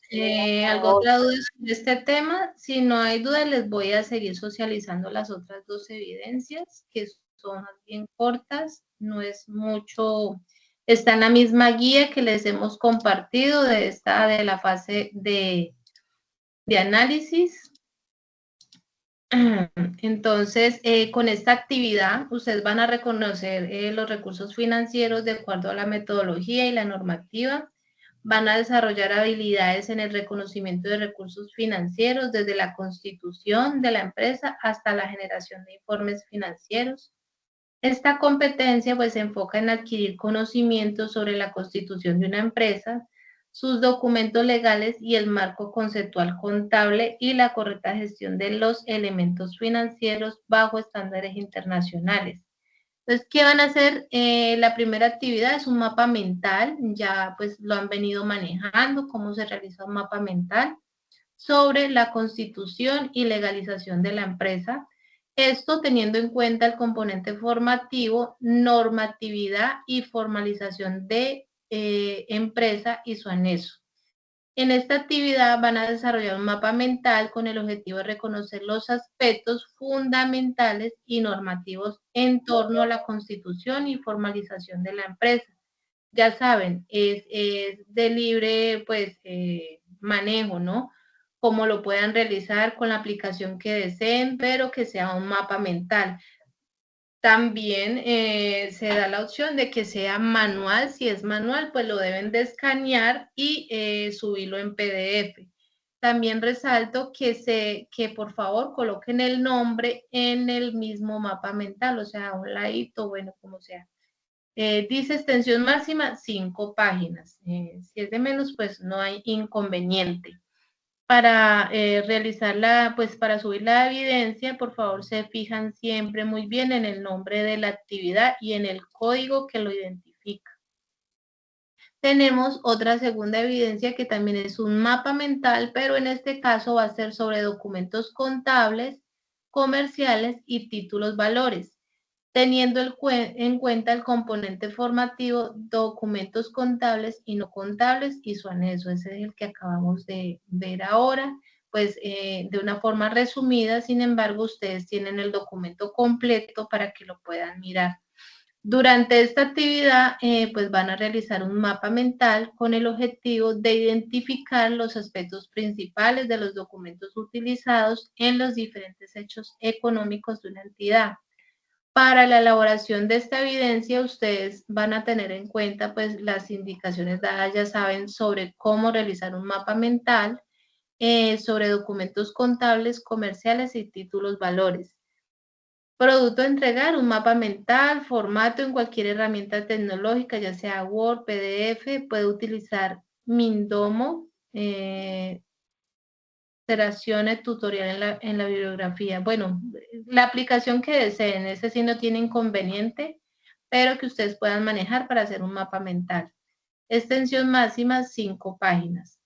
¿alguna duda sobre este tema? Si no hay duda, les voy a seguir socializando las otras dos evidencias, que son más bien cortas, no es mucho, está en la misma guía que les hemos compartido de la fase de análisis. Entonces, con esta actividad, ustedes van a reconocer los recursos financieros de acuerdo a la metodología y la normativa. Van a desarrollar habilidades en el reconocimiento de recursos financieros desde la constitución de la empresa hasta la generación de informes financieros. Esta competencia pues se enfoca en adquirir conocimientos sobre la constitución de una empresa, sus documentos legales y el marco conceptual contable y la correcta gestión de los elementos financieros bajo estándares internacionales. Entonces, ¿qué van a hacer? La primera actividad es un mapa mental, ya pues lo han venido manejando, cómo se realiza un mapa mental sobre la constitución y legalización de la empresa. Esto teniendo en cuenta el componente formativo, normatividad y formalización de empresa y su anexo. En esta actividad van a desarrollar un mapa mental con el objetivo de reconocer los aspectos fundamentales y normativos en torno a la constitución y formalización de la empresa. Ya saben, es de libre pues manejo, ¿no? Cómo lo puedan realizar con la aplicación que deseen, pero que sea un mapa mental. También se da la opción de que sea manual. Si es manual, pues lo deben de escanear y subirlo en PDF. También resalto que por favor coloquen el nombre en el mismo mapa mental, o sea, a un ladito, bueno, como sea. Dice extensión máxima 5 páginas. Si es de menos, pues no hay inconveniente. Para realizarla, pues para subir la evidencia, por favor se fijan siempre muy bien en el nombre de la actividad y en el código que lo identifica. Tenemos otra segunda evidencia que también es un mapa mental, pero en este caso va a ser sobre documentos contables, comerciales y títulos valores, teniendo en cuenta el componente formativo, documentos contables y no contables y su anexo. Ese es el que acabamos de ver ahora, pues de una forma resumida. Sin embargo, ustedes tienen el documento completo para que lo puedan mirar. Durante esta actividad, pues van a realizar un mapa mental con el objetivo de identificar los aspectos principales de los documentos utilizados en los diferentes hechos económicos de una entidad. Para la elaboración de esta evidencia, ustedes van a tener en cuenta pues las indicaciones dadas, ya saben, sobre cómo realizar un mapa mental, sobre documentos contables, comerciales y títulos valores. Producto a entregar, un mapa mental, formato en cualquier herramienta tecnológica, ya sea Word, PDF, puede utilizar Mindomo, iteraciones tutorial en la bibliografía. Bueno, la aplicación que deseen, ese sí no tiene inconveniente, pero que ustedes puedan manejar para hacer un mapa mental. Extensión máxima, 5 páginas.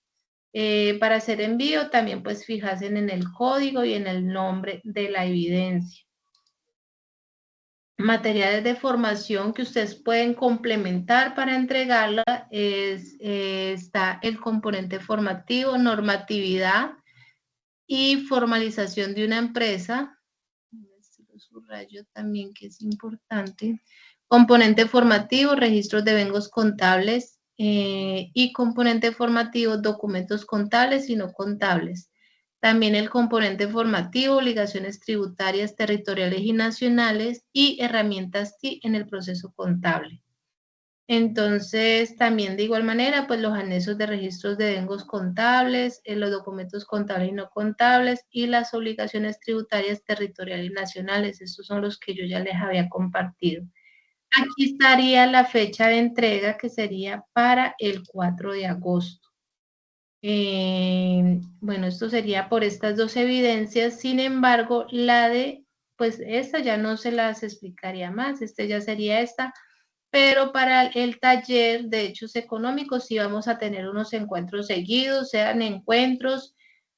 Para hacer envío, también pues fijarse en el código y en el nombre de la evidencia. Materiales de formación que ustedes pueden complementar para entregarla está el componente formativo, normatividad y formalización de una empresa. Lo subrayo también que es importante. Componente formativo, registros de bienes contables y componente formativo, documentos contables y no contables. También el componente formativo, obligaciones tributarias territoriales y nacionales y herramientas TI en el proceso contable. Entonces, también de igual manera, pues los anexos de registros de bienes contables, los documentos contables y no contables y las obligaciones tributarias territoriales y nacionales. Estos son los que yo ya les había compartido. Aquí estaría la fecha de entrega que sería para el 4 de agosto. Bueno, esto sería por estas dos evidencias. Sin embargo, pues esta ya no se las explicaría más. Ya sería esta. Pero para el taller de hechos económicos sí vamos a tener unos encuentros seguidos, sean encuentros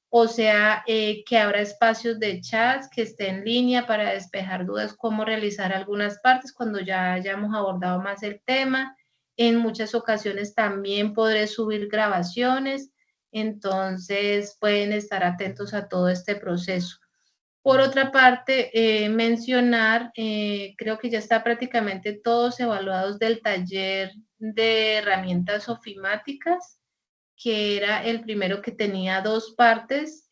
o sea que habrá espacios de chats que esté en línea para despejar dudas, cómo realizar algunas partes cuando ya hayamos abordado más el tema. En muchas ocasiones también podré subir grabaciones, entonces pueden estar atentos a todo este proceso. Por otra parte, mencionar, creo que ya está prácticamente todos evaluados del taller de herramientas ofimáticas. que era el primero que tenía 2 partes.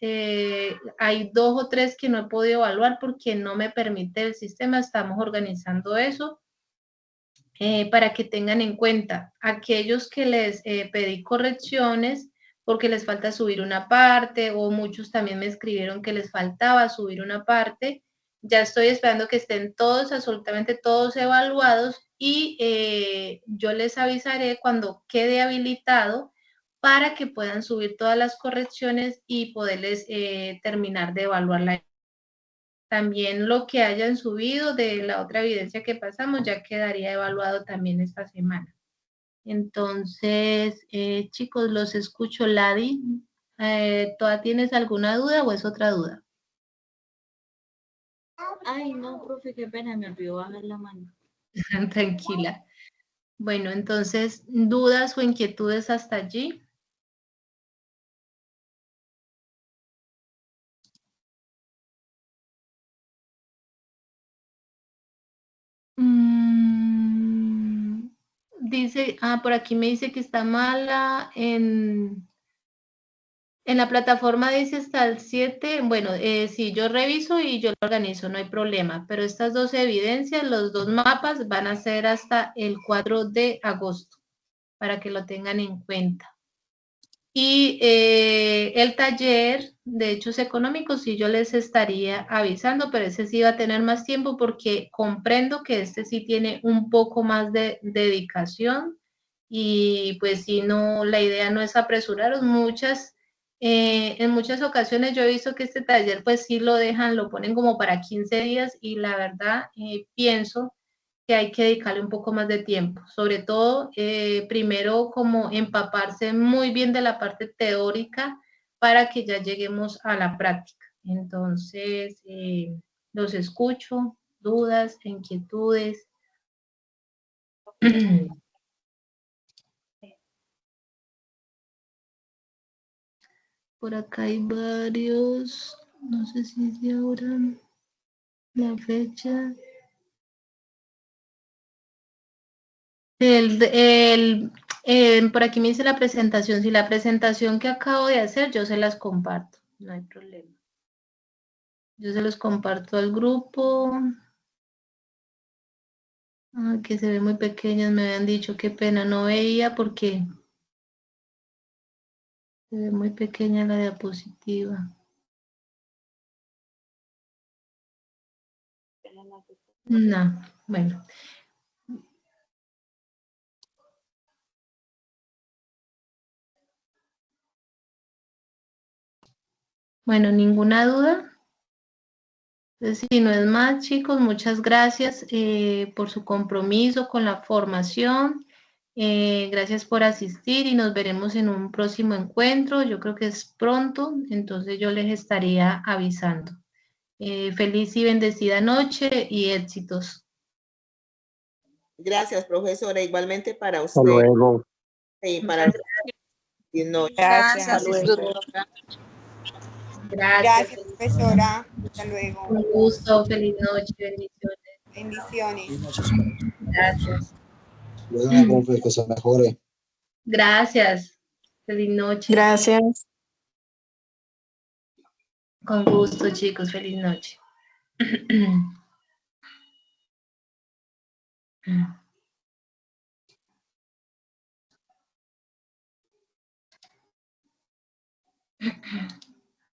Hay 2 o 3 que no he podido evaluar porque no me permite el sistema. Estamos organizando eso para que tengan en cuenta aquellos que les pedí correcciones porque les falta subir una parte, o muchos también me escribieron que les faltaba subir una parte. Ya estoy esperando que estén todos, absolutamente todos evaluados, y yo les avisaré cuando quede habilitado para que puedan subir todas las correcciones y poderles terminar de evaluarla. También lo que hayan subido de la otra evidencia que pasamos ya quedaría evaluado también esta semana. Entonces, chicos, los escucho. Ladi, ¿todavía tienes alguna duda o es otra duda? Ay, no, profe, qué pena, me olvidó bajar la mano. Tranquila. Bueno, entonces, ¿dudas o inquietudes hasta allí? Dice, por aquí me dice que está mala en la plataforma, dice hasta el 7. Bueno, sí, yo reviso y yo lo organizo, no hay problema, pero estas 2 evidencias, los 2 mapas van a ser hasta el 4 de agosto, para que lo tengan en cuenta. Y el taller de hechos económicos sí yo les estaría avisando, pero ese sí va a tener más tiempo porque comprendo que este sí tiene un poco más de dedicación, y pues si no, la idea no es apresuraros. En muchas ocasiones yo he visto que este taller pues sí lo dejan, lo ponen como para 15 días, y la verdad pienso que hay que dedicarle un poco más de tiempo, sobre todo primero como empaparse muy bien de la parte teórica para que ya lleguemos a la práctica. Entonces, los escucho, dudas, inquietudes. Por acá hay varios, no sé si es de ahora la fecha. Por aquí me dice la presentación. Si la presentación que acabo de hacer, yo se las comparto, no hay problema. Yo se los comparto al grupo. Que se ve muy pequeñas, me habían dicho, qué pena, no veía porque se ve muy pequeña la diapositiva. No, bueno. Bueno, ninguna duda. Entonces, si no es más, chicos, muchas gracias por su compromiso con la formación. Gracias por asistir y nos veremos en un próximo encuentro. Yo creo que es pronto, entonces yo les estaría avisando. Feliz y bendecida noche y éxitos. Gracias, profesora. Igualmente para Hasta usted luego. y para el Gracias, Hasta luego. Gracias. Gracias, profesora. Hasta luego. Un gusto, feliz noche, bendiciones. Bendiciones. Gracias. Bueno, profe, que se mejore. Gracias. Feliz noche. Gracias. Con gusto, chicos. Feliz noche.